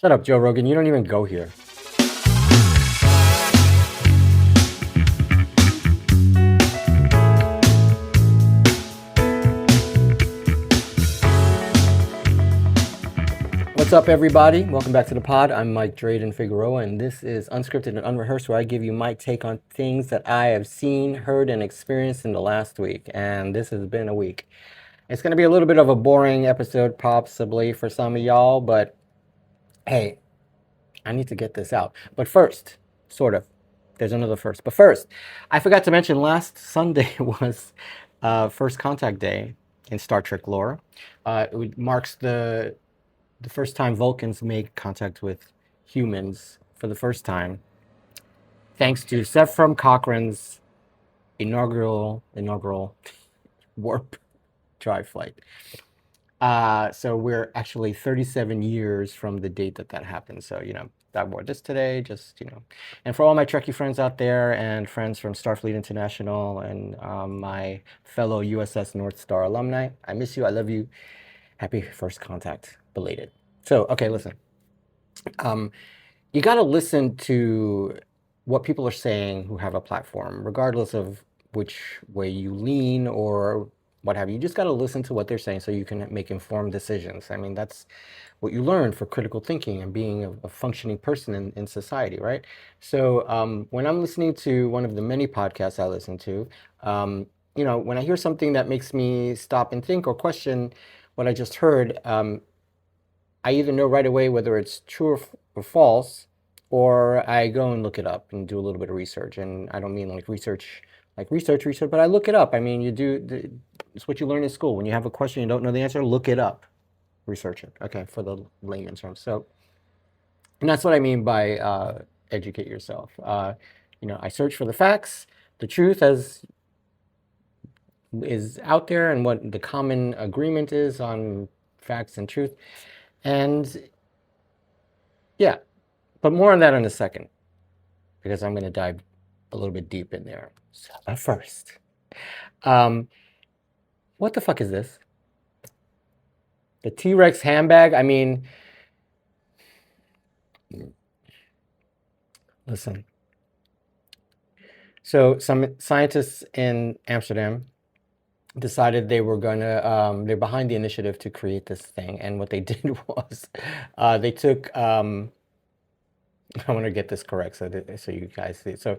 Shut up, Joe Rogan. You don't even go here. What's up, everybody? Welcome back to the pod. I'm Mike Dreyden Figueroa, and this is Unscripted and Unrehearsed, where I give you my take on things that I have seen, heard, and experienced in the last week. And this has been a week. It's going to be a little bit of a boring episode, possibly, for some of y'all, but hey, I need to get this out. But first, sort of, there's another first. But first, I forgot to mention last Sunday was First Contact Day in Star Trek lore. It marks the first time Vulcans make contact with humans for the first time, thanks to Sephram Cochrane's inaugural warp drive flight. So we're actually 37 years from the date that happened. So, that wore this today, and for all my Trekkie friends out there and friends from Starfleet International and my fellow USS North Star alumni, I miss you, I love you. Happy First Contact, belated. So, okay, listen. You got to listen to what people are saying who have a platform, regardless of which way you lean or what have you. You just got to listen to what they're saying so you can make informed decisions. I mean, that's what you learn for critical thinking and being a functioning person in society, right? So when I'm listening to one of the many podcasts I listen to, when I hear something that makes me stop and think or question what I just heard, I either know right away whether it's true or false, or I go and look it up and do a little bit of research. And I don't mean like research, but I look it up. I mean, it's what you learn in school. When you have a question, you don't know the answer, look it up, research it. Okay, for the layman's terms. So, and that's what I mean by educate yourself. I search for the facts, the truth as is out there, and what the common agreement is on facts and truth. And yeah, but more on that in a second, because I'm going to dive a little bit deep in there. So, but first, what the fuck is this? The Trex handbag? I mean, listen. So some scientists in Amsterdam decided they were they're behind the initiative to create this thing. And what they did was they took, I want to get this correct so you guys see. So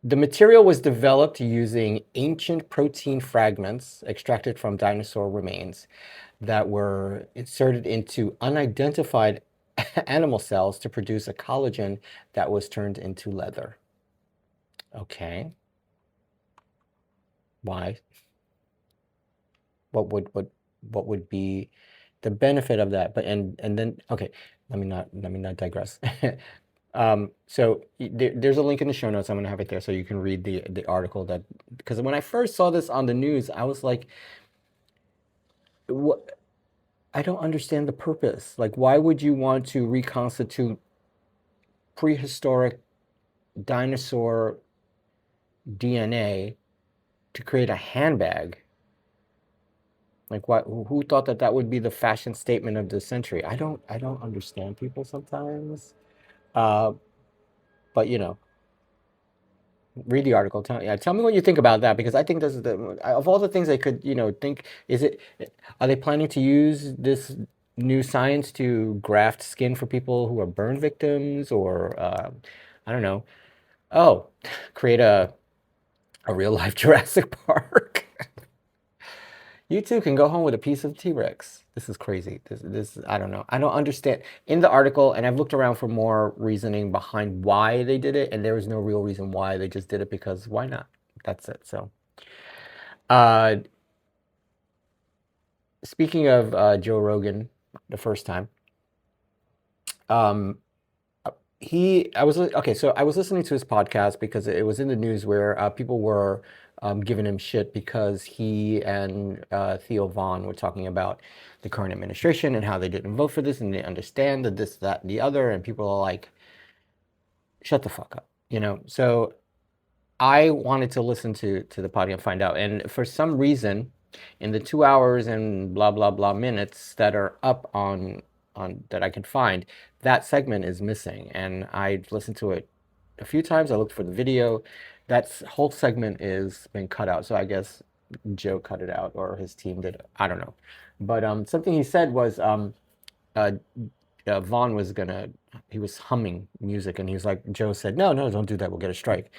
the material was developed using ancient protein fragments extracted from dinosaur remains that were inserted into unidentified animal cells to produce a collagen that was turned into leather. Okay. Why? What would be the benefit of that? But and then okay, let me not digress. So there's a link in the show notes. I'm gonna have it there so you can read the article because when I first saw this on the news, I was like, what? I don't understand the purpose. Like, why would you want to reconstitute prehistoric dinosaur DNA to create a handbag? Like, what? Who thought that would be the fashion statement of the century? I don't understand people sometimes. But read the article. Tell me what you think about that, because I think this is of all the things they could think. Are they planning to use this new science to graft skin for people who are burn victims, or I don't know. Oh, create a real life Jurassic Park. You too can go home with a piece of T-Rex. This is crazy. This I don't know. I don't understand. In the article, and I've looked around for more reasoning behind why they did it, and there was no real reason why. They just did it because why not? That's it. So, speaking of Joe Rogan, the first time, I was listening to his podcast because it was in the news where people were giving him shit because he and Theo Vaughn were talking about the current administration and how they didn't vote for this and they understand that this, that, and the other, and people are like, shut the fuck up, So I wanted to listen to the podcast and find out, and for some reason, in the 2 hours and blah blah blah minutes that are up on that I can find, that segment is missing, and I listened to it a few times. I looked for the video. That whole segment is been cut out. So I guess Joe cut it out, or his team did. I don't know. But something he said was uh, Vaughn was gonna, he was humming music, and he was like, Joe said, no, no, don't do that. We'll get a strike.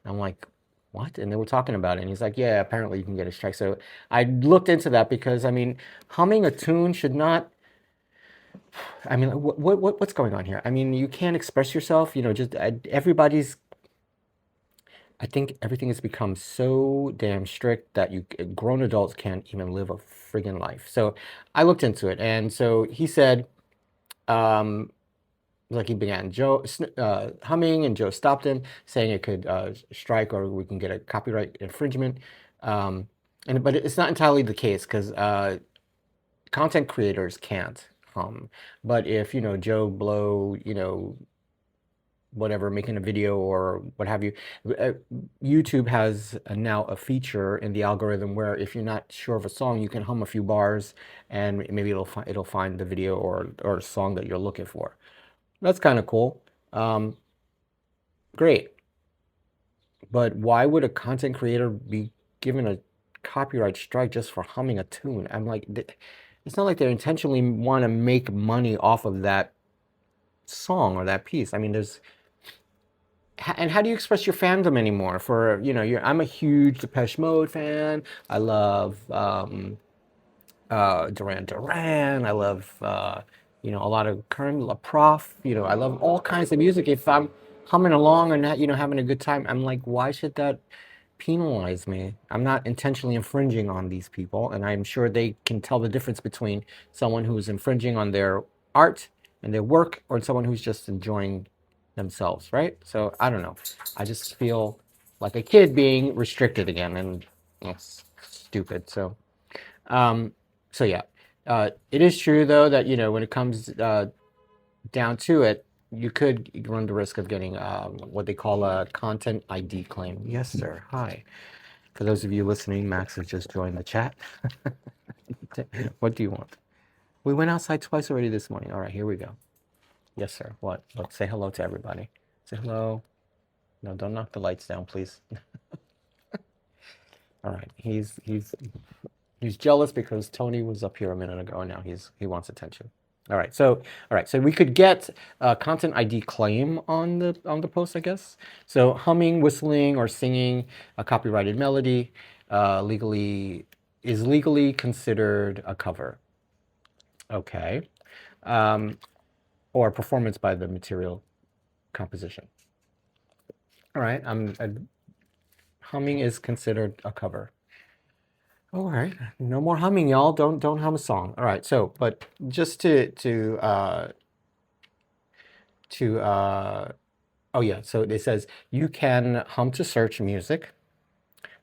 And I'm like, what? And they were talking about it, and he's like, yeah, apparently you can get a strike. So I looked into that because, I mean, humming a tune should not, I mean, what's going on here? I mean, you can't express yourself, just everybody's, I think everything has become so damn strict that grown adults can't even live a friggin' life. So I looked into it, and so he said, um, like he began humming, and Joe stopped him, saying it could strike, or we can get a copyright infringement. But it's not entirely the case, because content creators can't hum. But if Joe Blow, whatever, making a video or what have you, YouTube has now a feature in the algorithm where if you're not sure of a song, you can hum a few bars, and maybe it'll find the video or song that you're looking for. That's kind of cool. Great. But why would a content creator be given a copyright strike just for humming a tune? I'm like, it's not like they intentionally want to make money off of that song or that piece. I mean, and how do you express your fandom anymore? I'm a huge Depeche Mode fan. I love Duran Duran. I love a lot of current La Prof. I love all kinds of music. If I'm humming along and not, having a good time, I'm like, why should that penalize me? I'm not intentionally infringing on these people, and I'm sure they can tell the difference between someone who's infringing on their art and their work, or someone who's just enjoying themselves, right? So I don't know. I just feel like a kid being restricted again, and it's stupid. So yeah, it is true though that when it comes down to it, you could run the risk of getting what they call a content ID claim. Yes, sir. Hi. For those of you listening, Max has just joined the chat. What do you want? We went outside twice already this morning. All right, here we go. Yes, sir. What? Look, say hello to everybody. Say hello. No, don't knock the lights down, please. All right. He's jealous because Tony was up here a minute ago, and now he wants attention. All right. So we could get a content ID claim on the post, I guess. So humming, whistling, or singing a copyrighted melody is legally considered a cover. Okay. Or performance by the material composition. All right. Humming is considered a cover. All right, no more humming, y'all. Don't hum a song. All right, so but just oh yeah, so it says you can hum to search music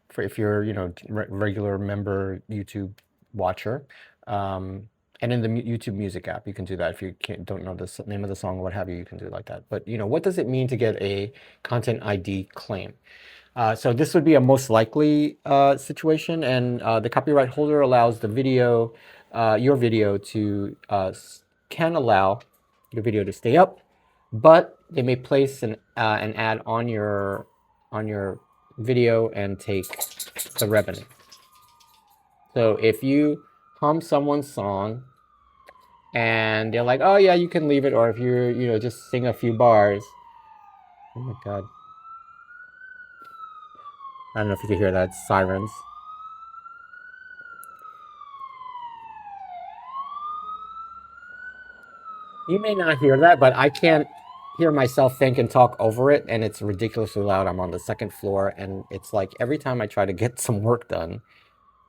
for if you're regular member YouTube watcher, and in the YouTube Music app you can do that. If you don't know the name of the song or what have you, you can do it like that. But what does it mean to get a content ID claim? So this would be a most likely situation, and the copyright holder allows the video, your video can allow your video to stay up, but they may place an ad on your video and take the revenue. So if you hum someone's song and they're like, oh yeah, you can leave it, or if you just sing a few bars. Oh my God. I don't know if you can hear that. It's sirens. You may not hear that, but I can't hear myself think and talk over it, and it's ridiculously loud. I'm on the second floor, and it's like every time I try to get some work done,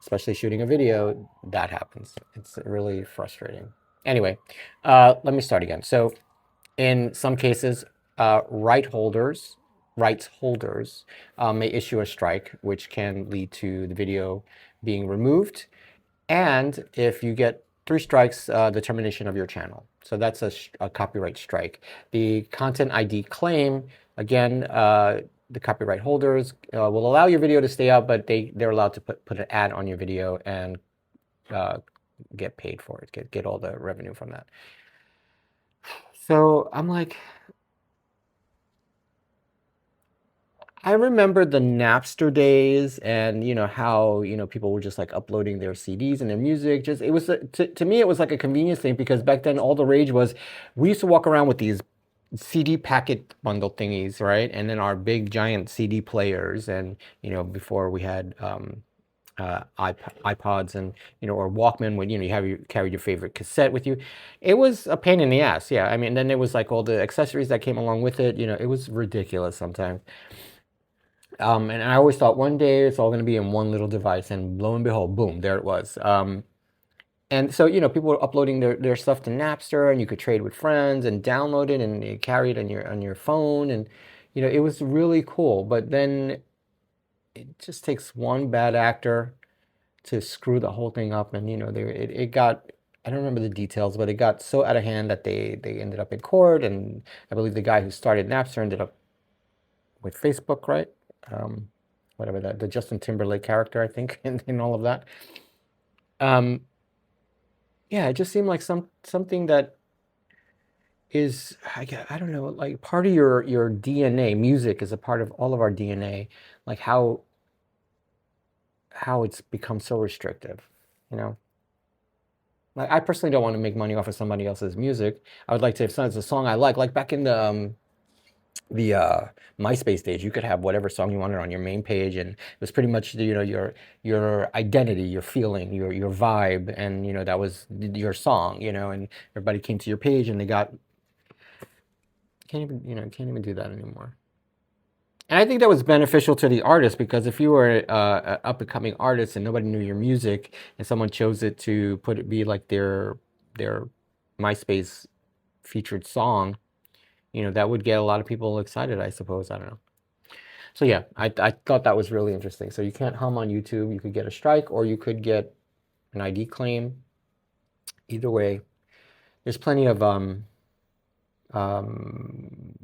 especially shooting a video, that happens. It's really frustrating. Anyway, let me start again. So in some cases, rights holders may issue a strike, which can lead to the video being removed. And if you get 3 strikes, the termination of your channel. So that's a copyright strike. The content ID claim, again, the copyright holders will allow your video to stay up, but they're allowed to put an ad on your video and get paid for it, get all the revenue from that. So I'm like, I remember the Napster days and how people were just like uploading their CDs and their music. Just it was to me it was like a convenience thing because back then all the rage was we used to walk around with these CD packet bundle thingies, right? And then our big giant CD players and before we had iPods and or Walkman when you carried your favorite cassette with you. It was a pain in the ass. Yeah, I mean then there was like all the accessories that came along with it. It was ridiculous sometimes. And I always thought one day it's all going to be in one little device, and lo and behold, boom, there it was. And so, people were uploading their stuff to Napster, and you could trade with friends and download it, and you carry it on your phone, and it was really cool. But then it just takes one bad actor to screw the whole thing up, and it got. I don't remember the details, but it got so out of hand that they ended up in court, and I believe the guy who started Napster ended up with Facebook, right? Um, Whatever that the Justin Timberlake character, I think, in all of that. Um, yeah, it just seemed like something that is I don't know, like part of your DNA. Music is a part of all of our DNA. Like how it's become so restrictive, you know. Like I personally don't want to make money off of somebody else's music. I would like to if it's a song I like back in the MySpace days, you could have whatever song you wanted on your main page, and it was pretty much your identity, your feeling, your vibe, and that was your song, and everybody came to your page and they got can't even do that anymore. And I think that was beneficial to the artist because if you were an up and coming artist and nobody knew your music and someone chose it to put it be like their MySpace featured song, that would get a lot of people excited, I suppose. I don't know. So yeah, I thought that was really interesting. So you can't hum on YouTube. You could get a strike or you could get an ID claim. Either way, there's plenty of what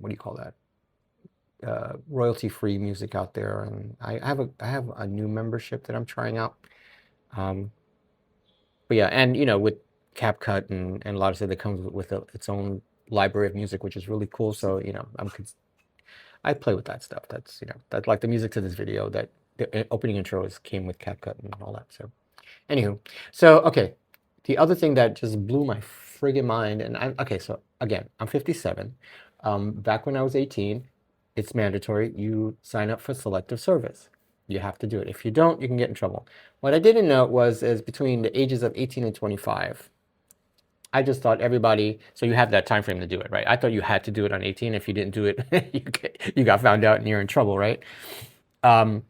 do you call that? Royalty-free music out there, and I have a new membership that I'm trying out. Um, but yeah, and with CapCut and a lot of stuff that comes with its own library of music, which is really cool. So I play with that stuff. That's that's like the music to this video that the opening intros came with CapCut and all that. So anywho, so okay, the other thing that just blew my friggin' mind, and I'm okay. So again, I'm 57. Back when I was 18, it's mandatory. You sign up for selective service. You have to do it. If you don't, you can get in trouble. What I didn't know was is between the ages of 18 and 25. I just thought everybody, so you have that time frame to do it, right? I thought you had to do it on 18. If you didn't do it, you got found out and you're in trouble, right? Um,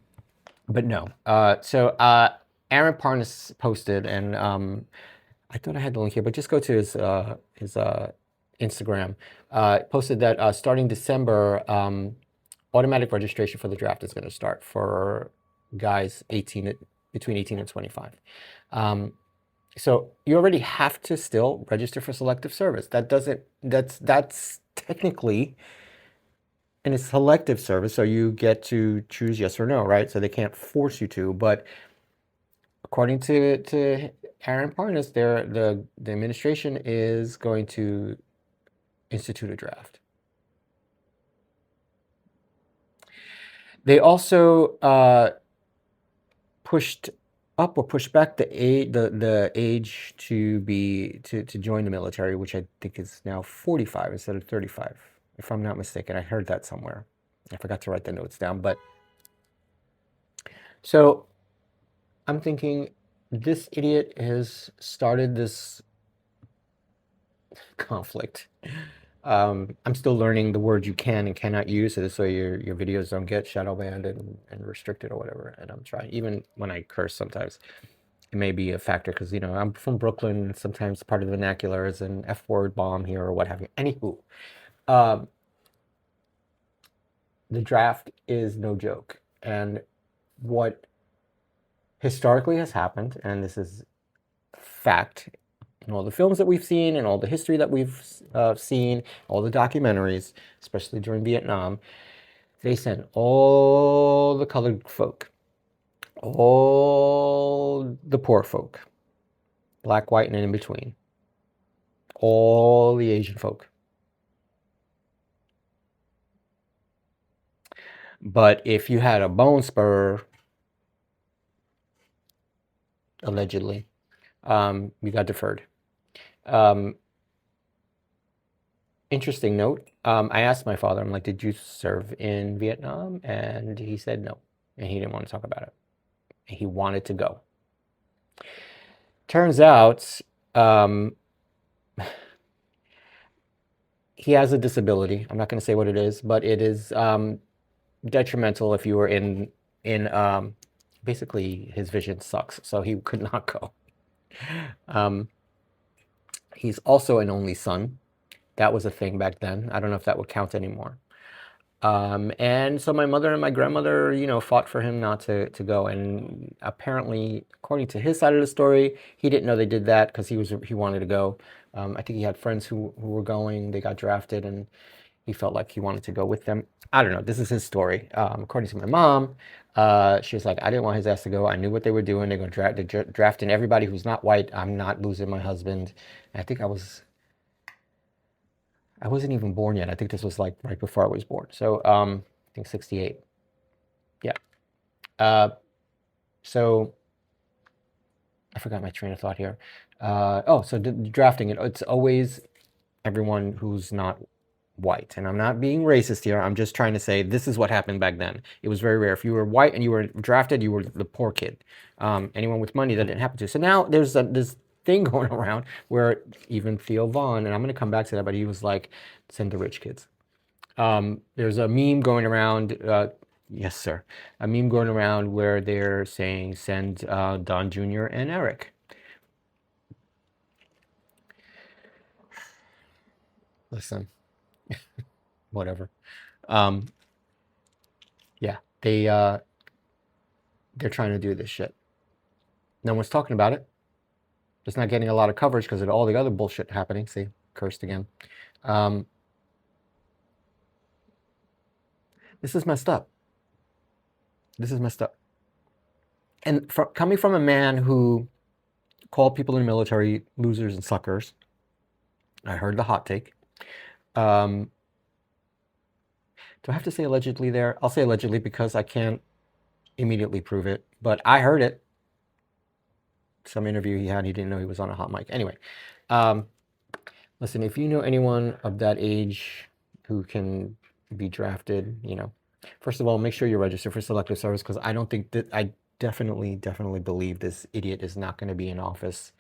but no. Aaron Parnas posted, and I thought I had the link here, but just go to his Instagram. Posted that starting December, automatic registration for the draft is going to start for guys between 18 and 25. So you already have to still register for selective service. That's technically in a selective service, so you get to choose yes or no, right? So they can't force you to, but according to Aaron Parnas, the administration is going to institute a draft. They also pushed up or pushed back the age to join the military, which I think is now 45 instead of 35, if I'm not mistaken. I heard that somewhere. I forgot to write the notes down, but so I'm thinking this idiot has started this conflict. I'm still learning the words you can and cannot use, so this way your videos don't get shadow banned and restricted or whatever. And I'm trying, even when I curse sometimes, it may be a factor because I'm from Brooklyn. Sometimes part of the vernacular is an F word bomb here or what have you. Anywho, um, the draft is no joke, and what historically has happened, and this is fact in all the films that we've seen and all the history that we've seen, all the documentaries, especially during Vietnam, they sent all the colored folk, all the poor folk, black, white, and in between, all the Asian folk. But if you had a bone spur, allegedly, you got deferred. Um, Interesting note. I asked my father, I'm like, did you serve in Vietnam? And he said no. And he didn't want to talk about it. He wanted to go. Turns out he has a disability. I'm not going to say what it is, but it is detrimental if you were in basically his vision sucks, so he could not go. He's also an only son. That was a thing back then. I don't know if that would count anymore. And so my mother and my grandmother, fought for him not to go. And apparently, according to his side of the story, he didn't know they did that because he wanted to go. I think he had friends who were going. They got drafted, and he felt like he wanted to go with them. I don't know. This is his story. According to my mom, she was like, I didn't want his ass to go. I knew what they were doing. They're going to draft in everybody who's not white. I'm not losing my husband. And I think I wasn't even born yet. I think this was like right before I was born. So I think 68. Yeah. So I forgot my train of thought here. So the drafting, it's always everyone who's not white. And I'm not being racist here. I'm just trying to say this is what happened back then. It was very rare. If you were white and you were drafted, you were the poor kid. Anyone with money, that didn't happen to. So now there's this thing going around where even Theo Vaughn, and I'm going to come back to that, but he was like, send the rich kids. There's a meme going around, yes, sir, a meme going around where they're saying send Don Jr. and Eric. Listen, whatever. Yeah, they're trying to do this shit. No one's talking about it. It's not getting a lot of coverage because of all the other bullshit happening. See, cursed again. This is messed up. This is messed up. And coming from a man who called people in the military losers and suckers, I heard the hot take. Do I have to say allegedly there? I'll say allegedly because I can't immediately prove it, but I heard it. Some interview he had, he didn't know he was on a hot mic. Anyway, listen, if you know anyone of that age who can be drafted, first of all, make sure you register for selective service because I don't think that I definitely believe this idiot is not going to be in office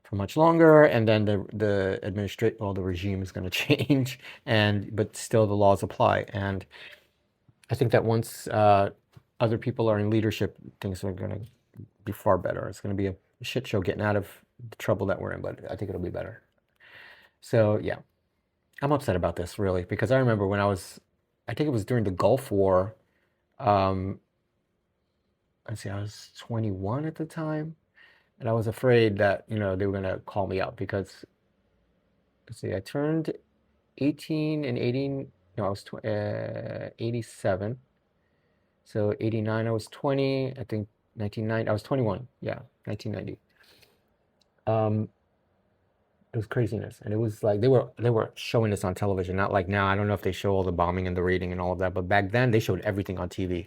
for much longer, and then the regime is going to change, but still the laws apply. And I think that once other people are in leadership, things are going to be far better. It's going to be a shit show getting out of the trouble that we're in, but I think it'll be better. So yeah, I'm upset about this really because I remember when I think it was during the Gulf War. I was 21 at the time, and I was afraid that they were gonna call me out because I turned 18 and 18. No, I was 87. So 89, I was 20. I think 1990, I was 21. Yeah, 1990. It was craziness, and it was like they were showing this on television, not like now. I don't know if they show all the bombing and the raiding and all of that, but back then they showed everything on TV,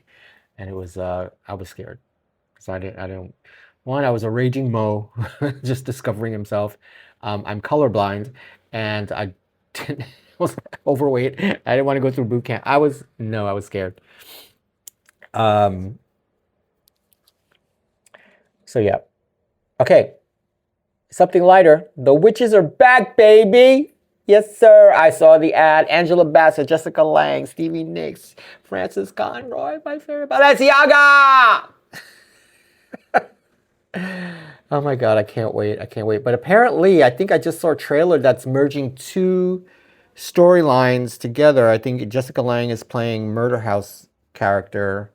and it was I was scared because I didn't. One, I was a raging Mo, just discovering himself. I'm colorblind, and I was overweight. I didn't want to go through boot camp. I was scared. So yeah, okay. Something lighter. The witches are back, baby. Yes, sir. I saw the ad. Angela Bassett, Jessica Lange, Stevie Nicks, Francis Conroy, my favorite. Balenciaga! Oh my God, I can't wait. I can't wait. But apparently, I think I just saw a trailer that's merging two storylines together. I think Jessica Lange is playing Murder House character,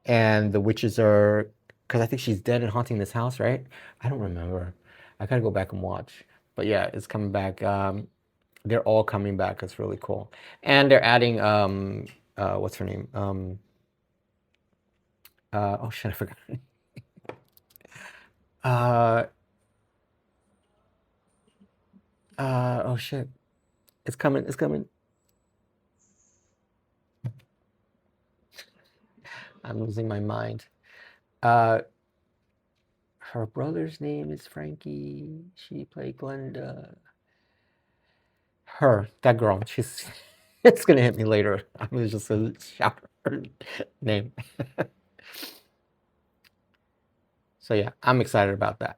and the witches are, because I think she's dead and haunting this house, right? I don't remember. I gotta go back and watch. But yeah, it's coming back. They're all coming back. It's really cool. And they're adding, what's her name? Oh shit, I forgot. Oh shit. It's coming. I'm losing my mind. Uh, her brother's name is Frankie. She played Glenda. Her, that girl. She's. It's gonna hit me later. I'm gonna just shout her name. So yeah, I'm excited about that.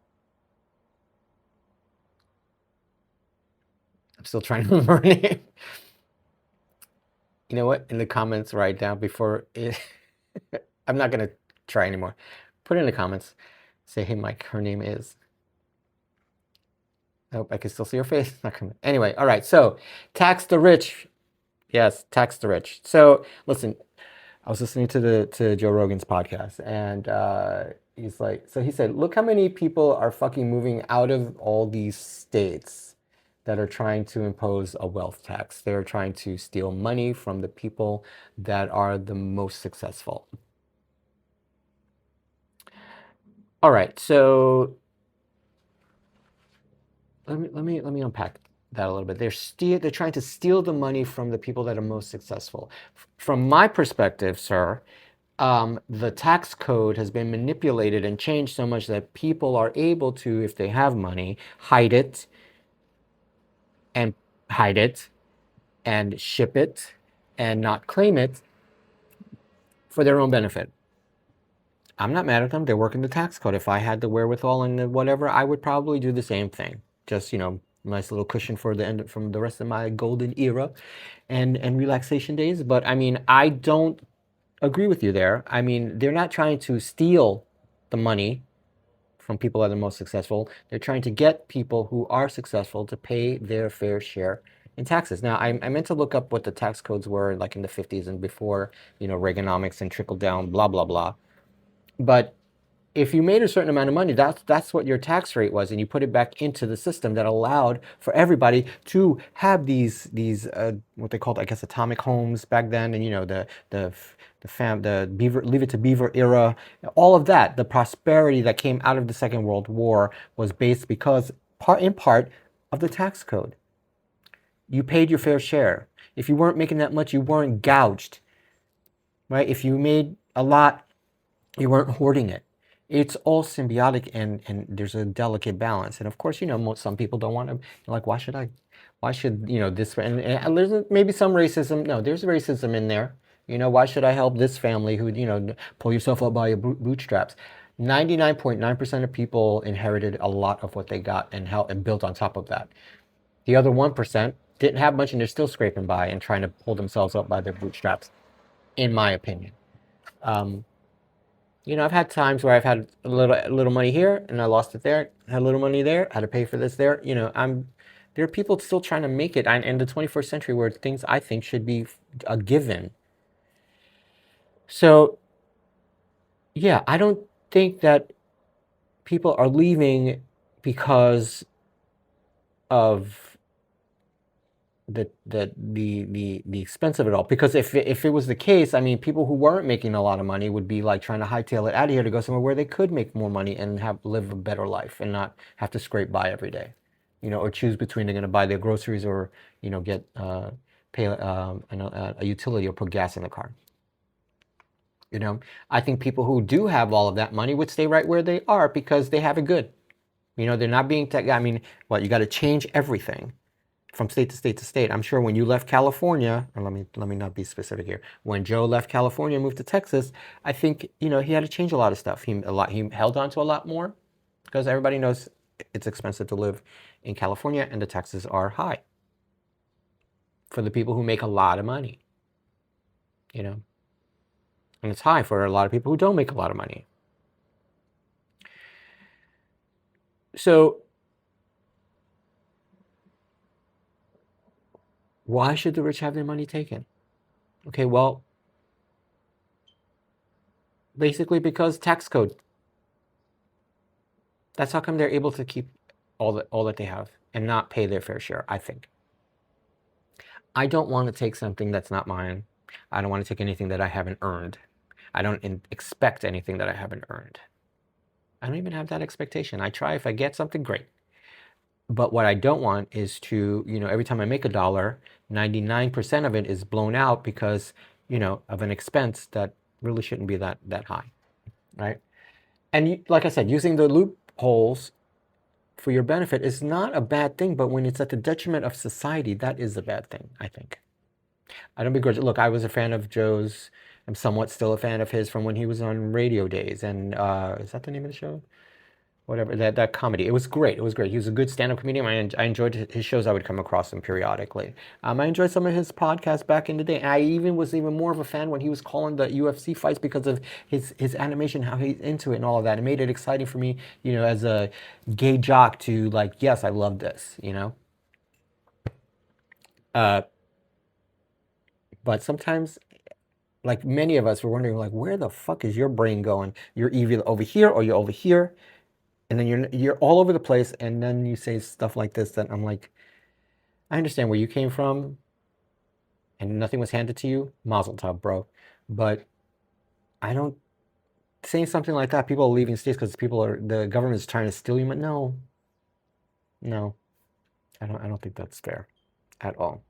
I'm still trying to remember her name. You know what? In the comments right now before it, I'm not gonna try anymore. Put it in the comments. Say, hey Mike, her name is. I hope I can still see her face. Not coming. Anyway, all right. So, tax the rich. Yes, tax the rich. So, listen, I was listening to Joe Rogan's podcast, and he's like, so he said, look how many people are fucking moving out of all these states that are trying to impose a wealth tax. They're trying to steal money from the people that are the most successful. All right, so let me unpack that a little bit. They're trying to steal the money from the people that are most successful. From my perspective, sir, the tax code has been manipulated and changed so much that people are able to, if they have money, hide it and ship it and not claim it for their own benefit. I'm not mad at them. They're working the tax code. If I had the wherewithal and the whatever, I would probably do the same thing. Just, nice little cushion for the end from the rest of my golden era and relaxation days. But I mean, I don't agree with you there. I mean, they're not trying to steal the money from people that are the most successful. They're trying to get people who are successful to pay their fair share in taxes. Now, I meant to look up what the tax codes were like in the 50s and before, Reaganomics and trickle down, blah, blah, blah. But if you made a certain amount of money, that's what your tax rate was, and you put it back into the system that allowed for everybody to have these what they called, I guess, atomic homes back then, and the Beaver, Leave It to Beaver era, all of that, the prosperity that came out of the Second World War was based in part of the tax code. You paid your fair share. If you weren't making that much, you weren't gouged, right? If you made a lot, you weren't hoarding it. It's all symbiotic, and there's a delicate balance. And of course, some people don't want to, like, why should this, and there's maybe some racism. No, there's racism in there. Why should I help this family who, pull yourself up by your bootstraps? 99.9% of people inherited a lot of what they got and helped and built on top of that. The other 1% didn't have much and they're still scraping by and trying to pull themselves up by their bootstraps, in my opinion. I've had times where I've had a little money here and I lost it there. Had a little money there, had to pay for this there. There are people still trying to make it in the 21st century where things I think should be a given. So, yeah, I don't think that people are leaving because of the expense of it all. Because if it was the case, I mean, people who weren't making a lot of money would be like trying to hightail it out of here to go somewhere where they could make more money and live a better life and not have to scrape by every day, or choose between they're going to buy their groceries or get pay a utility or put gas in the car. I think people who do have all of that money would stay right where they are because they have it good. They're not being I mean, you got to change everything from state to state to state. I'm sure when you left California, or let me not be specific here. When Joe left California and moved to Texas, I think he had to change a lot of stuff. He held on to a lot more because everybody knows it's expensive to live in California and the taxes are high for the people who make a lot of money. And it's high for a lot of people who don't make a lot of money. So why should the rich have their money taken? Okay, well, basically because tax code. That's how come they're able to keep all that they have and not pay their fair share, I think. I don't want to take something that's not mine. I don't want to take anything that I haven't earned. I don't expect anything that I haven't earned. I don't even have that expectation. I try, if I get something, great. But what I don't want is to, every time I make $1, 99% of it is blown out because, of an expense that really shouldn't be that high, right? And like I said, using the loopholes for your benefit is not a bad thing, but when it's at the detriment of society, that is a bad thing, I think. I don't begrudge it. Look, I was a fan of Joe's. I'm somewhat still a fan of his from when he was on Radio Days. And is that the name of the show? Whatever, that comedy. It was great. It was great. He was a good stand-up comedian. I enjoyed his shows. I would come across him periodically. I enjoyed some of his podcasts back in the day. I even was even more of a fan when he was calling the UFC fights because of his animation, how he's into it and all of that. It made it exciting for me, as a gay jock to like, yes, I love this, But sometimes, like many of us, we're wondering, like, where the fuck is your brain going? You're either over here or you're over here, and then you're all over the place, and then you say stuff like this that I'm like, I understand where you came from, and nothing was handed to you. Mazel tov, bro. But I don't saying something like that. People are leaving states because the government is trying to steal you. But no, I don't think that's fair at all.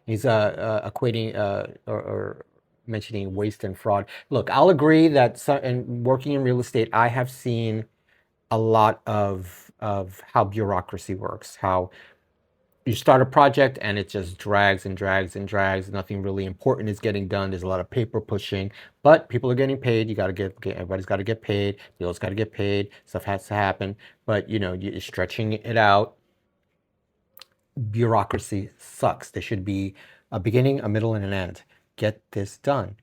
He's equating or mentioning waste and fraud. Look, I'll agree that and working in real estate, I have seen a lot of how bureaucracy works, how you start a project and it just drags and drags and drags. Nothing really important is getting done. There's a lot of paper pushing, but people are getting paid. You got to get everybody's got to get paid. Bills got to get paid. Stuff has to happen, but you're stretching it out. Bureaucracy sucks. There should be a beginning, a middle, and an end. Get this done.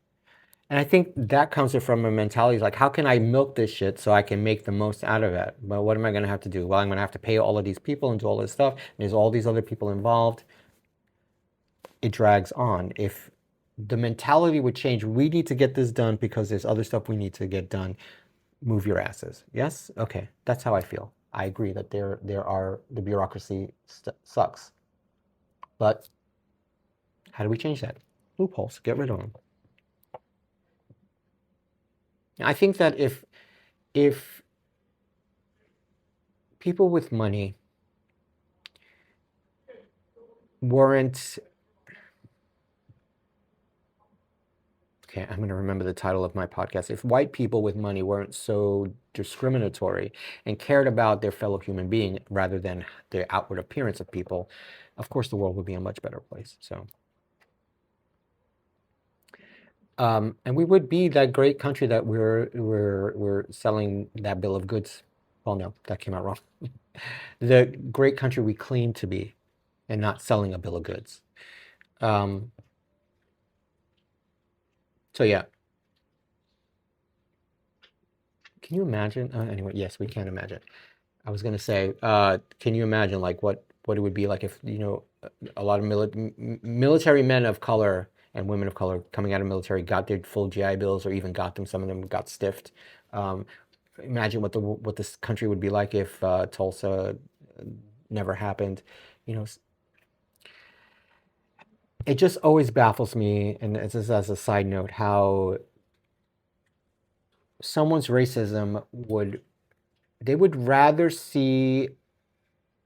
And I think that comes from a mentality like, how can I milk this shit so I can make the most out of it? But what am I going to have to do? Well, I'm going to have to pay all of these people and do all this stuff. And there's all these other people involved. It drags on. If the mentality would change, we need to get this done because there's other stuff we need to get done. Move your asses. Yes? Okay. That's how I feel. I agree that the bureaucracy sucks. But how do we change that? Loopholes. Get rid of them. I think that if people with money weren't, okay, I'm going to remember the title of my podcast. If white people with money weren't so discriminatory and cared about their fellow human being rather than the outward appearance of people, of course the world would be a much better place. So, and we would be that great country that we're selling that bill of goods. Well, no, that came out wrong. The great country we claim to be, and not selling a bill of goods. So yeah. Can you imagine? Anyway, yes, we can imagine. I was gonna say, can you imagine like what it would be like if a lot of military men of color and women of color coming out of military got their full GI Bills, or even got them. Some of them got stiffed. Imagine what this country would be like if Tulsa never happened. It just always baffles me, and it's just as a side note, how someone's racism they would rather see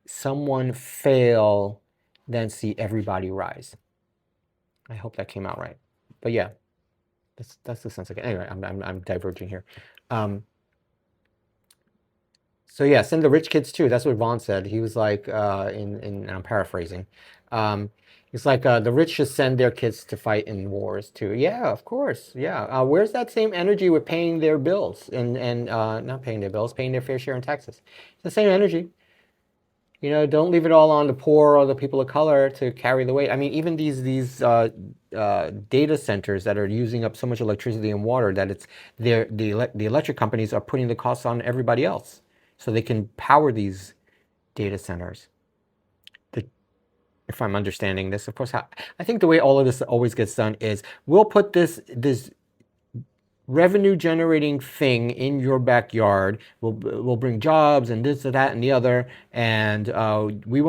someone fail than see everybody rise. I hope that came out right. But yeah, that's the sense of it. Anyway, I'm diverging here. So yeah, send the rich kids too. That's what Vaughn said. He was like, and I'm paraphrasing. It's like the rich should send their kids to fight in wars too. Yeah, of course. Yeah. Where's that same energy with paying their bills and not paying their bills, paying their fair share in taxes? It's the same energy. Don't leave it all on the poor or the people of color to carry the weight. I mean, even these data centers that are using up so much electricity and water that the electric companies are putting the costs on everybody else, so they can power these data centers. If I'm understanding this, of course, I think the way all of this always gets done is we'll put this revenue generating thing in your backyard. We'll bring jobs and this and that and the other, and we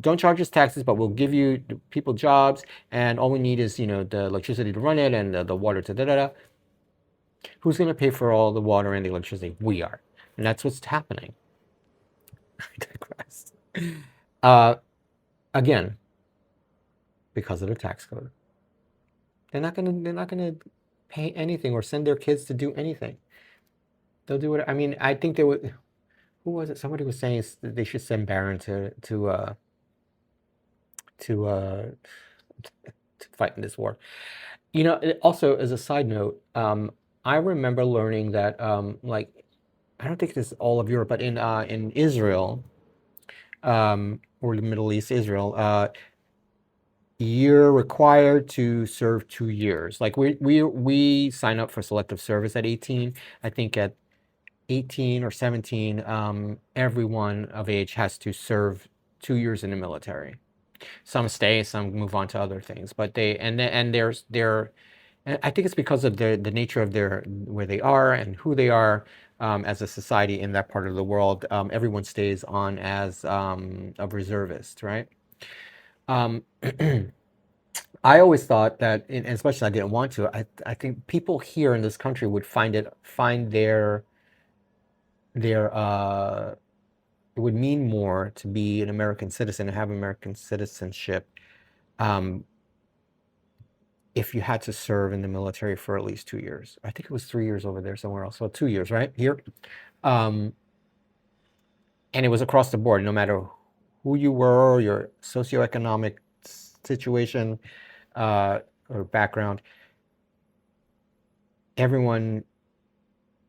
don't charge us taxes, but we'll give you people jobs, and all we need is the electricity to run it and the water to da. Who's going to pay for all the water and the electricity? We are, and that's what's happening. I digress. Again, because of the tax code, they're not gonna pay anything or send their kids to do anything. They'll do it. I mean, I think they would. Who was it? Somebody was saying that they should send Barron to to fight in this war. You know, also as a side note, I remember learning that like I don't think this is all of Europe, but in Israel, or the Middle East, Israel, you're required to serve 2 years. Like we sign up for selective service at 18. I think at 18 or 17, everyone of age has to serve 2 years in the military. Some stay, some move on to other things, but and I think it's because of the nature of their where they are and who they are as a society in that part of the world. Everyone stays on as a reservist, right? Um, I always thought that, and especially I didn't want to. I think people here in this country would find their it would mean more to be an American citizen and have American citizenship um, if you had to serve in the military for at least 2 years. I think it was 3 years over there somewhere else. So 2 years, right? Here. Um, and it was across the board, no matter who you were, your socioeconomic situation or background, everyone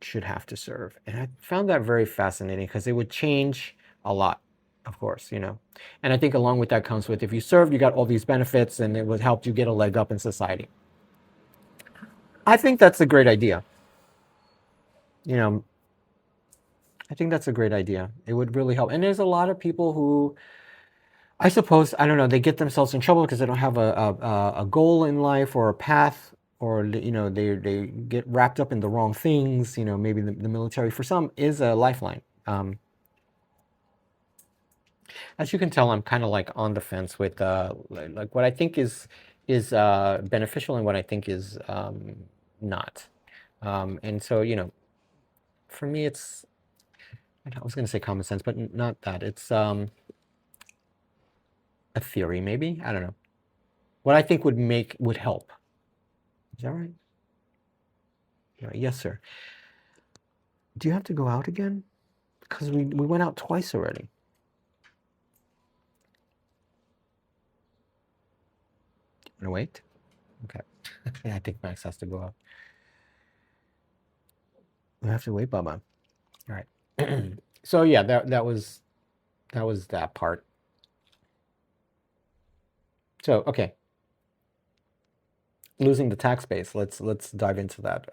should have to serve. And I found that very fascinating because it would change a lot, of course, you know. And I think along with that comes with if you served, you got all these benefits and it would help you get a leg up in society. I think that's a great idea. You know, I think that's a great idea. It would really help. And there's a lot of people who, I suppose, I don't know, they get themselves in trouble because they don't have a goal in life or a path, or you know, they get wrapped up in the wrong things. You know, maybe the military for some is a lifeline. As you can tell, I'm kind of like on the fence with like what I think is beneficial and what I think is not. And so, you know, for me, it's, I was going to say common sense, but not that. It's a theory, maybe. I don't know. What I think would help. Is that right? Right. Yes, sir. Do you have to go out again? Because we went out twice already. Want to wait? Okay. Yeah, I think Max has to go out. We have to wait, Bubba. All right. So yeah, that was that part. So okay, losing the tax base. Let's dive into that.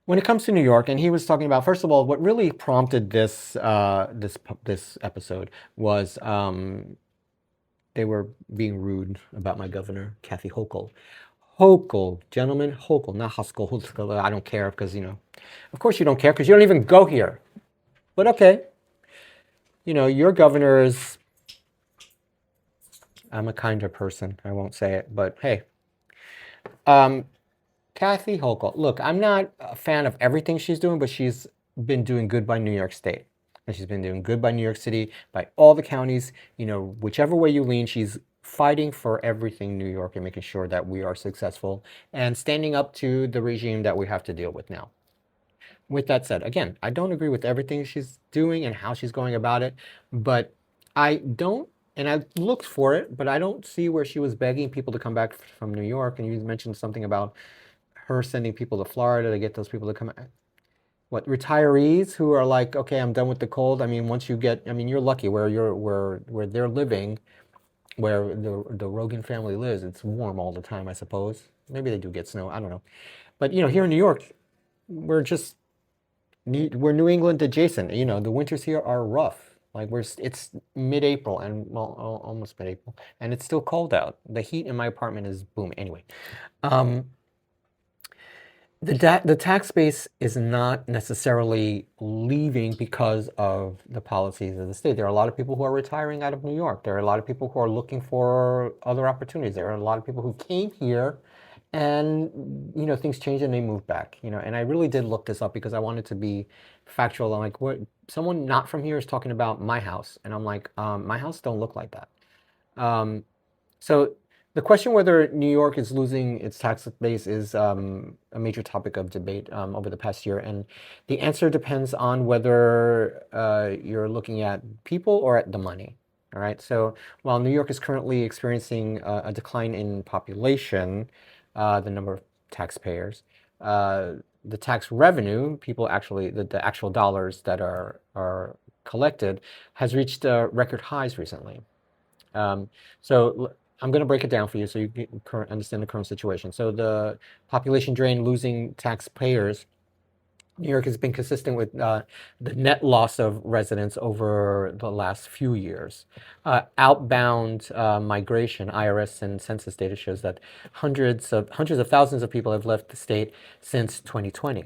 When it comes to New York, and he was talking about, first of all, what really prompted this this episode was they were being rude about my governor, Kathy Hochul. Hochul, gentlemen, Hochul, not Hochul. I don't care because, you know, of course you don't care because you don't even go here. But okay, you know, your governor is, I'm a kinder person. I won't say it, but hey. Kathy Hochul, look, I'm not a fan of everything she's doing, but she's been doing good by New York State. And she's been doing good by New York City, by all the counties. You know, whichever way you lean, she's fighting for everything New York and making sure that we are successful and standing up to the regime that we have to deal with now. With that said, again, I don't agree with everything she's doing and how she's going about it, but I don't, and I looked for it, but I don't see where she was begging people to come back from New York. And you mentioned something about her sending people to Florida to get those people to come. What, retirees who are like, okay, I'm done with the cold. I mean, once you get, I mean, you're lucky where where they're living, where the Rogan family lives. It's warm all the time, I suppose. Maybe they do get snow. I don't know. But you know, here in New York, we're just we're New England adjacent. You know, the winters here are rough. Like it's mid-April and well, almost mid-April, and it's still cold out. The heat in my apartment is boom. Anyway, the tax base is not necessarily leaving because of the policies of the state. There are a lot of people who are retiring out of New York. There are a lot of people who are looking for other opportunities. There are a lot of people who came here and, you know, things changed and they moved back, you know. And I really did look this up because I wanted to be factual. I'm like, what, someone not from here is talking about my house. And I'm like, my house don't look like that. So The question whether New York is losing its tax base is a major topic of debate over the past year, and the answer depends on whether you're looking at people or at the money. All right. So while New York is currently experiencing a decline in population, the number of taxpayers, the tax revenue, people actually, the actual dollars that are collected, has reached record highs recently. Um, so I'm going to break it down for you so you can understand the current situation. So the population drain, losing taxpayers. New York has been consistent with the net loss of residents over the last few years. Outbound migration, IRS and census data shows that hundreds of thousands of people have left the state since 2020.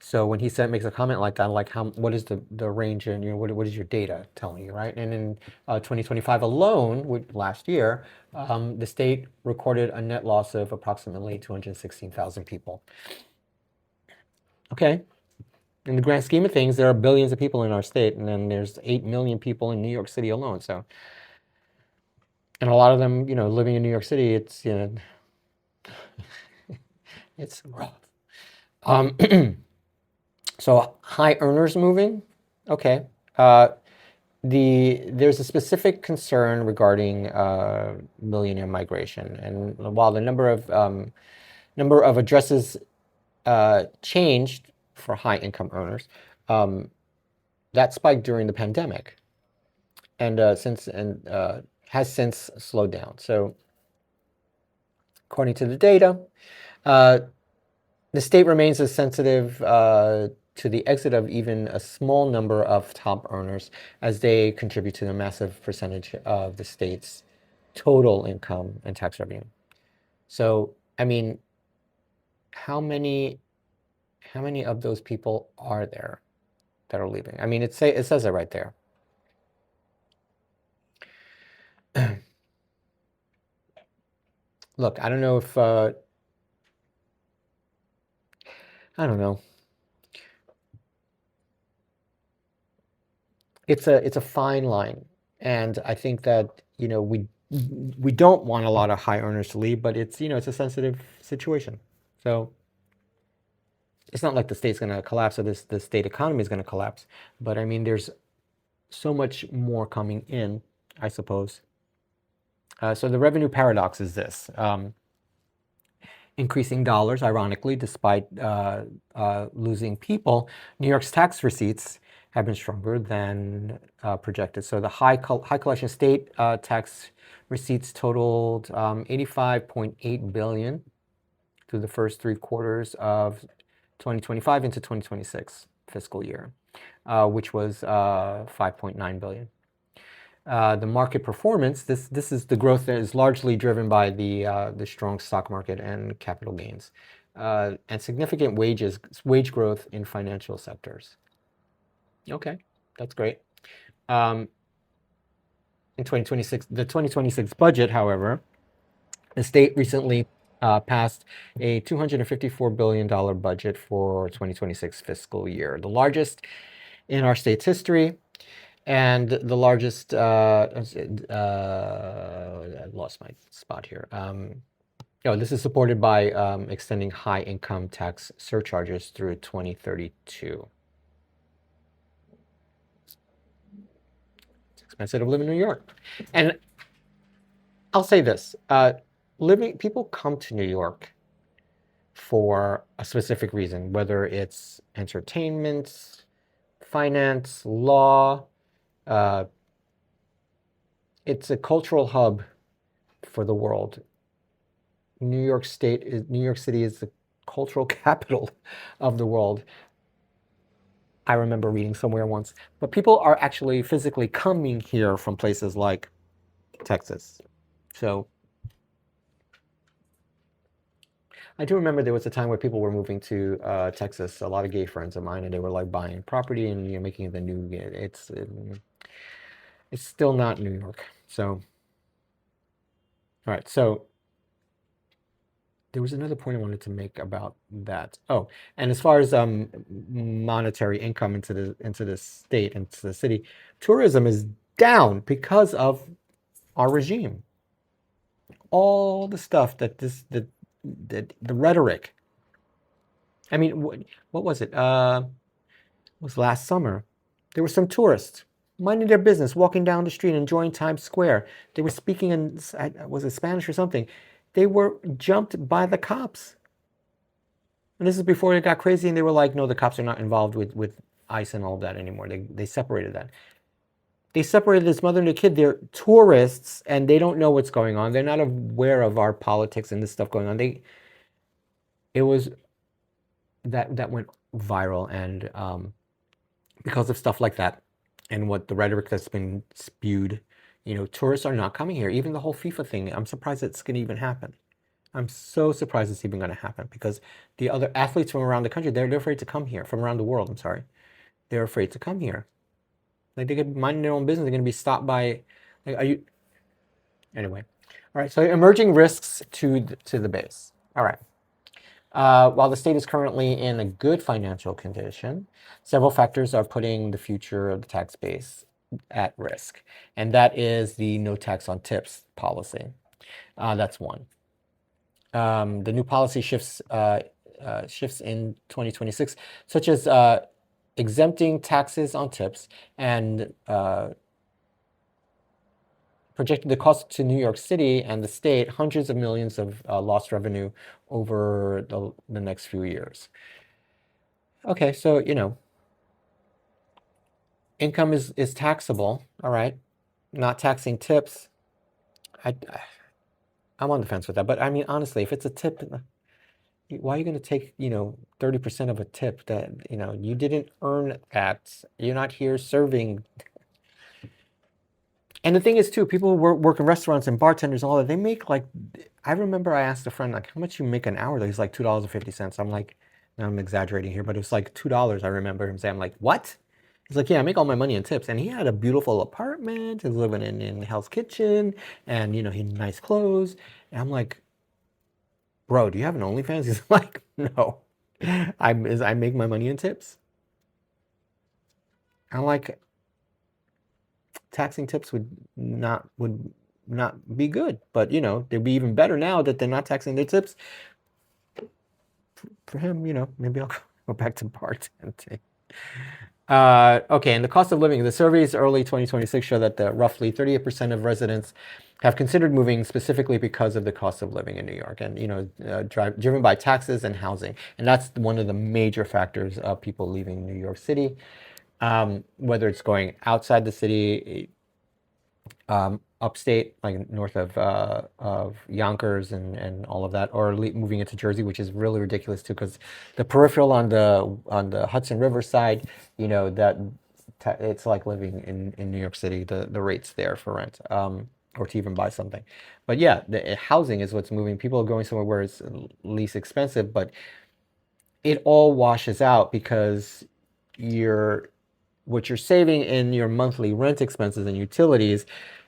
So when he makes a comment like that, like what is the range, and what is your data telling you, right? And in 2025 alone, last year, the state recorded a net loss of approximately 216,000 people. Okay, in the grand scheme of things, there are billions of people in our state, and then there's 8 million people in New York City alone. So, and a lot of them, living in New York City, it's it's rough. So high earners moving, okay. There's a specific concern regarding millionaire migration, and while the number of addresses changed for high income earners, that spiked during the pandemic, and has since slowed down. So, according to the data, the state remains as sensitive to the exit of even a small number of top earners, as they contribute to the massive percentage of the state's total income and tax revenue. So, I mean, how many of those people are there that are leaving? I mean, it says it right there. Look, I don't know if I don't know. It's a fine line, and I think that we don't want a lot of high earners to leave, but it's a sensitive situation. So it's not like the state's going to collapse or the state economy is going to collapse, but I mean, there's so much more coming in, I suppose. So the revenue paradox is this. Increasing dollars, ironically, despite losing people, New York's tax receipts have been stronger than projected. So the high collection state tax receipts totaled 85.8 billion through the first 3 quarters of 2025 into 2026 fiscal year, which was 5.9 billion. The market performance, this is the growth that is largely driven by the strong stock market and capital gains, and significant wage growth in financial sectors. Okay, that's great. In 2026, the 2026 budget, however, the state recently passed a $254 billion budget for 2026 fiscal year, the largest in our state's history, and the largest. I lost my spot here. This is supported by extending high income tax surcharges through 2032. It's expensive to live in New York, and I'll say this: people come to New York for a specific reason, whether it's entertainment, finance, law. It's a cultural hub for the world. New York City is the cultural capital of the world. I remember reading somewhere once, but people are actually physically coming here from places like Texas. So I do remember there was a time where people were moving to Texas, a lot of gay friends of mine, and they were like buying property and making it the new. It's still not New York. So, all right. So there was another point I wanted to make about that. Oh, and as far as monetary income into the state, into the city, tourism is down because of our regime. all the stuff that the rhetoric. I mean, what was it? It was last summer. There were some tourists minding their business, walking down the street, enjoying Times Square. They were speaking in, was it Spanish or something? They were jumped by the cops. And this is before it got crazy, and they were like, no, the cops are not involved with ICE and all of that anymore. They separated that. They separated this mother and the kid. They're tourists, and they don't know what's going on. They're not aware of our politics and this stuff going on. It was, that went viral, and because of stuff like that, and what the rhetoric that's been spewed, tourists are not coming here. Even the whole FIFA thing, I'm surprised it's going to even happen. I'm so surprised it's even going to happen, because the other athletes from around the country, they're afraid to come here, from around the world, I'm sorry. They're afraid to come here. Like, they could mind their own business. They're going to be stopped by, like, anyway. All right, so emerging risks to the base. All right. While the state is currently in a good financial condition, several factors are putting the future of the tax base at risk. And that is the no tax on tips policy. That's one. The new policy shifts in 2026, such as exempting taxes on tips and projected the cost to New York City and the state hundreds of millions of lost revenue over the next few years. Okay, so income is taxable, all right. Not taxing tips. I'm on the fence with that, but I mean, honestly, if it's a tip, why are you going to take 30% of a tip that you didn't earn that? You're not here serving. And the thing is, too, people who work in restaurants and bartenders and all that, they make like, I remember I asked a friend, like, how much you make an hour? He's like $2.50. I'm like, now I'm exaggerating here, but it was like $2. I remember him saying, I'm like, what? He's like, yeah, I make all my money in tips. And he had a beautiful apartment. He's living in Hell's Kitchen, and he had nice clothes. And I'm like, bro, do you have an OnlyFans? He's like, no, I make my money in tips. I'm like, taxing tips would not be good, but they'd be even better now that they're not taxing their tips. For him, maybe I'll go back to bartending. Okay, and the cost of living. The surveys early 2026 show that roughly 38% of residents have considered moving specifically because of the cost of living in New York, and driven by taxes and housing, and that's one of the major factors of people leaving New York City. Whether it's going outside the city, upstate, like north of Yonkers and all of that, or moving into Jersey, which is really ridiculous too, because the peripheral on the Hudson River side, that it's like living in New York City. The rates there for rent, or to even buy something. But yeah, the housing is what's moving. People are going somewhere where it's least expensive, but it all washes out, because what you're saving in your monthly rent expenses and utilities.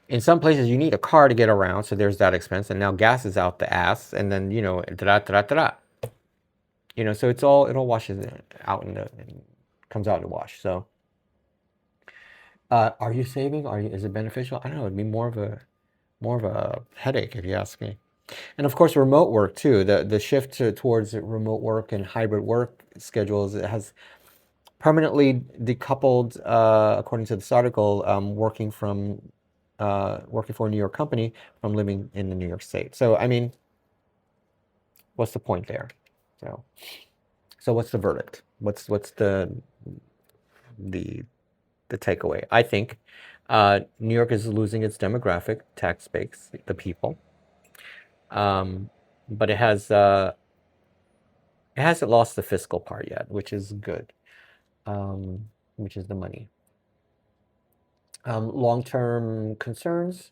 In some places, you need a car to get around, so there's that expense, and now gas is out the ass, and then so it all washes out and comes out in the wash. So, are you saving? Is it beneficial? I don't know. It'd be more of a headache, if you ask me. And of course, remote work too. The shift towards remote work and hybrid work schedules, it has permanently decoupled, according to this article, working for a New York company from living in the New York State. So, I mean, what's the point there? So what's the verdict? What's the takeaway? I think New York is losing its demographic tax base, the people, but it hasn't lost the fiscal part yet, which is good, which is the money. Long-term concerns.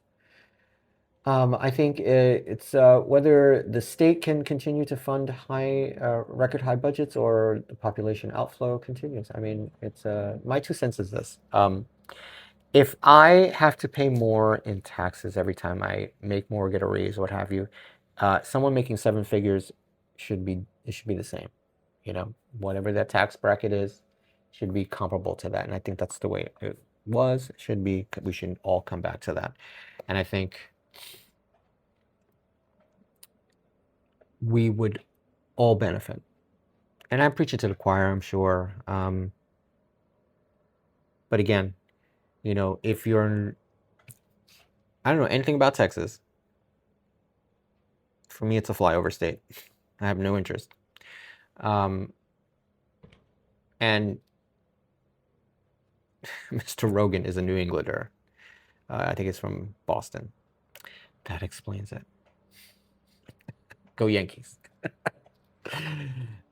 I think it's whether the state can continue to fund record high budgets, or the population outflow continues. I mean, it's my 2 cents is this. If I have to pay more in taxes every time I make more, get a raise, what have you, someone making 7 figures it should be the same. Whatever that tax bracket is, should be comparable to that. And I think that's the way it was. We should all come back to that. And I think we would all benefit. And I'm preaching to the choir, I'm sure. But again, if you're, I don't know anything about Texas. For me, it's a flyover state. I have no interest. Um, and Mr. Rogan is a New Englander. I think it's from Boston. That explains it. Go Yankees.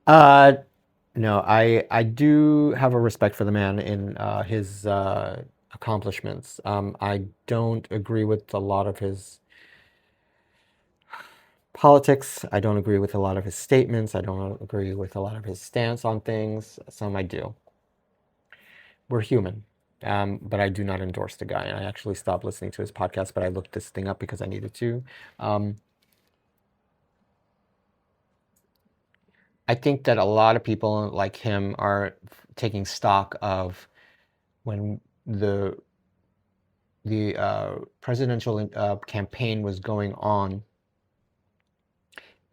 No, I do have a respect for the man in his accomplishments. I don't agree with a lot of his politics. I don't agree with a lot of his statements. I don't agree with a lot of his stance on things. Some I do. We're human. But I do not endorse the guy. I actually stopped listening to his podcast, but I looked this thing up because I needed to. I think that a lot of people like him are taking stock of when the presidential campaign was going on,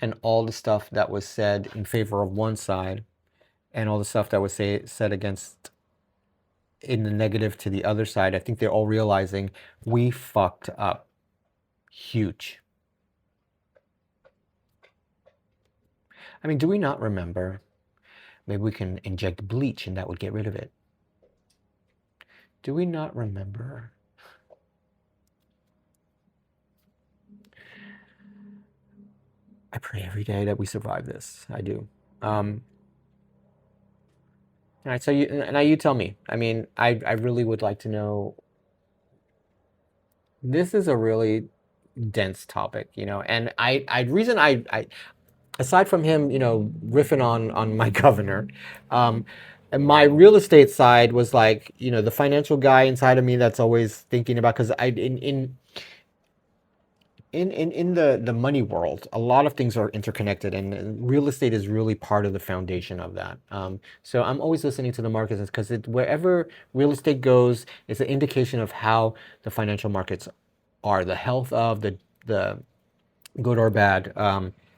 and all the stuff that was said in favor of one side, and all the stuff that was said against in the negative to the other side. I think they're all realizing we fucked up huge. I mean, do we not remember? Maybe we can inject bleach and that would get rid of it. Do we not remember? I pray every day that we survive this. I do. All right, so you tell me. I mean, I really would like to know. This is a really dense topic, and reason I aside from him, riffing on my governor, and my real estate side was like, the financial guy inside of me that's always thinking about, because in the money world, a lot of things are interconnected, and real estate is really part of the foundation of that. So I'm always listening to the markets, because wherever real estate goes, it's an indication of how the financial markets are, the health of the good or bad,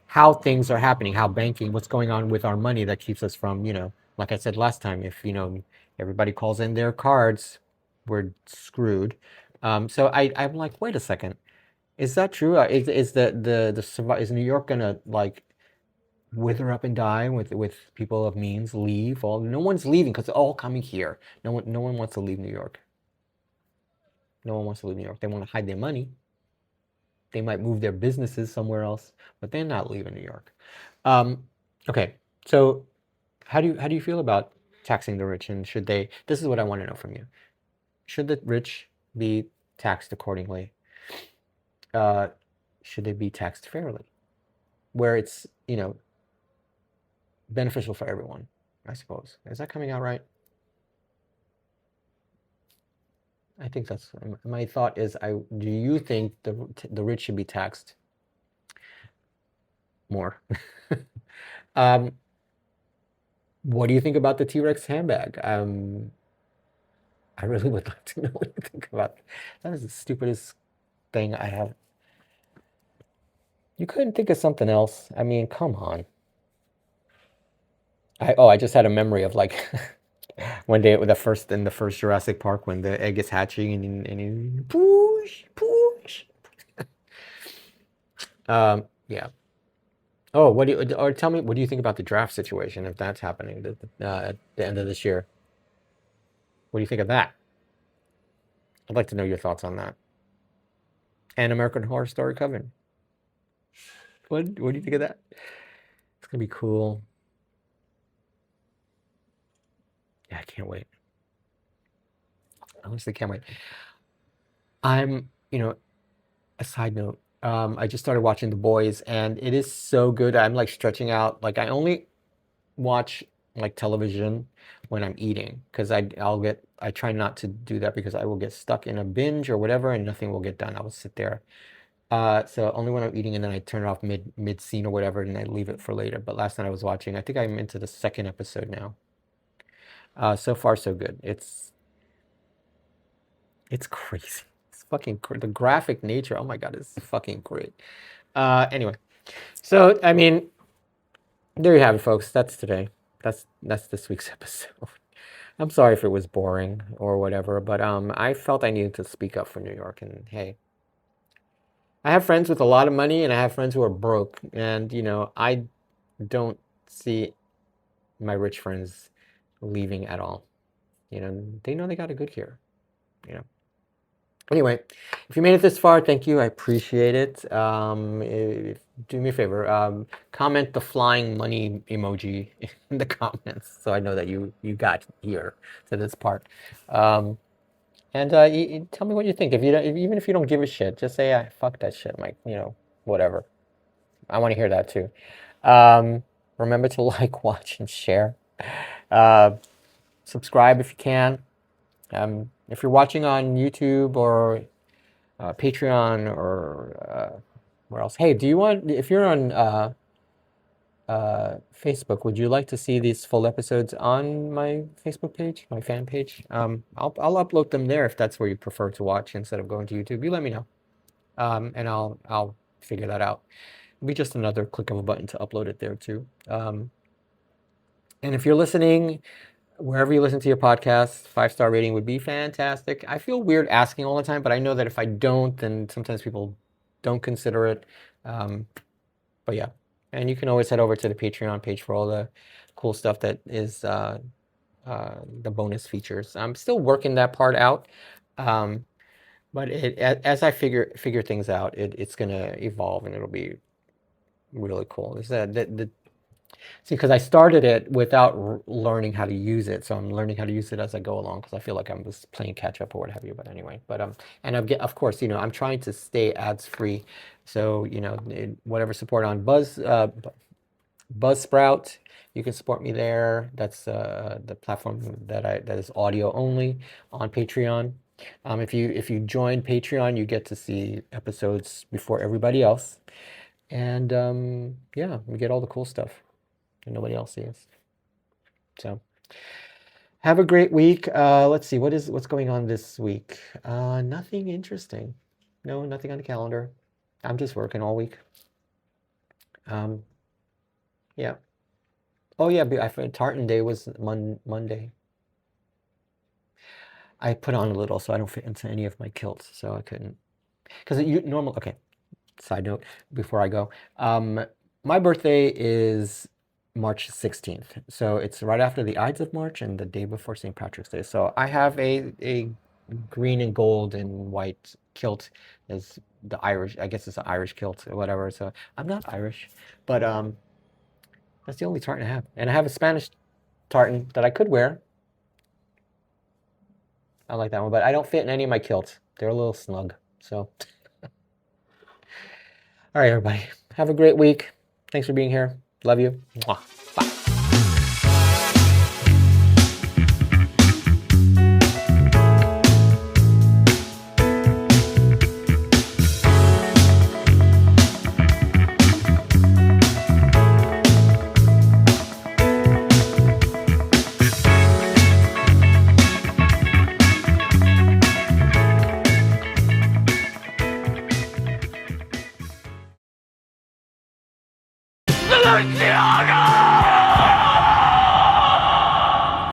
how things are happening, how banking, what's going on with our money that keeps us from, like I said last time, if everybody calls in their cards, we're screwed. So I'm like, wait a second. Is that true? Is New York gonna like wither up and die with people of means leave? All no one's leaving because they're all coming here. No one wants to leave New York. No one wants to leave New York. They want to hide their money. They might move their businesses somewhere else, but they're not leaving New York. Okay, so how do you feel about taxing the rich, and should they? This is what I want to know from you. Should the rich be taxed accordingly? Should they be taxed fairly, where it's beneficial for everyone? I suppose. Is that coming out right? I think that's my thought. Do you think the rich should be taxed more? What do you think about the Trex handbag? I really would like to know what you think about that. That is the stupidest thing I have. You couldn't think of something else? I mean, come on. I just had a memory of like one day in the first Jurassic Park when the egg is hatching and he push. Yeah. Oh, or tell me, what do you think about the draft situation if that's happening at the end of this year? What do you think of that? I'd like to know your thoughts on that. And American Horror Story Coven. What do you think of that? It's gonna be cool. Yeah, I can't wait. I honestly can't wait. I'm, a side note. I just started watching The Boys, and it is so good. I'm like stretching out. Like I only watch like television when I'm eating, because I try not to do that because I will get stuck in a binge or whatever, and nothing will get done. I will sit there. So only when I'm eating, and then I turn it off mid scene or whatever, and I leave it for later. But last night I was watching. I think I'm into the second episode now. So far so good. It's crazy. It's fucking the graphic nature. Oh my God, it's fucking great. Anyway, So, I mean, there you have it, folks. That's today. That's this week's episode. I'm sorry if it was boring or whatever, but I felt I needed to speak up for New York. And hey, I have friends with a lot of money, and I have friends who are broke, and I don't see my rich friends leaving at all. They know they got it good here. You know. Anyway, if you made it this far, thank you. I appreciate it. Do me a favor, comment the flying money emoji in the comments so I know that you got here to this part. And tell me what you think. If you don't, even if you don't give a shit, just say, fuck that shit, Mike. Whatever. I want to hear that too. Remember to like, watch, and share. Uh, Subscribe if you can. If you're watching on YouTube or Patreon or where else? Hey, if you're on Facebook, would you like to see these full episodes on my Facebook page, my fan page? I'll upload them there if that's where you prefer to watch instead of going to YouTube. You let me know, and I'll figure that out. It'll be just another click of a button to upload it there too. And if you're listening, wherever you listen to your podcast, 5-star rating would be fantastic. I feel weird asking all the time, but I know that if I don't, then sometimes people don't consider it. But yeah, and you can always head over to the Patreon page for all the cool stuff that is the bonus features. I'm still working that part out, but as I figure things out, it's gonna evolve and it'll be really cool. See, because I started it without learning how to use it, so I'm learning how to use it as I go along because I feel like I'm just playing catch up or what have you. But anyway, and of course, I'm trying to stay ads free, so whatever support on Buzzsprout, you can support me there. That's the platform that is audio only. On Patreon, if you join Patreon, you get to see episodes before everybody else, and yeah, we get all the cool stuff nobody else sees. So have a great week. Let's see, what's going on this week? Nothing interesting. No, nothing on the calendar. I'm just working all week. Yeah. Oh yeah, I thought Tartan Day was Monday. I put on a little so I don't fit into any of my kilts, so I couldn't. Because okay, side note before I go. My birthday is March 16th. So it's right after the Ides of March and the day before St. Patrick's Day. So I have a green and gold and white kilt as the Irish, I guess it's an Irish kilt or whatever. So I'm not Irish, but that's the only tartan I have. And I have a Spanish tartan that I could wear. I like that one, but I don't fit in any of my kilts. They're a little snug. So, all right, everybody. Have a great week. Thanks for being here. Love you. Mwah. Bye. Balenciaga!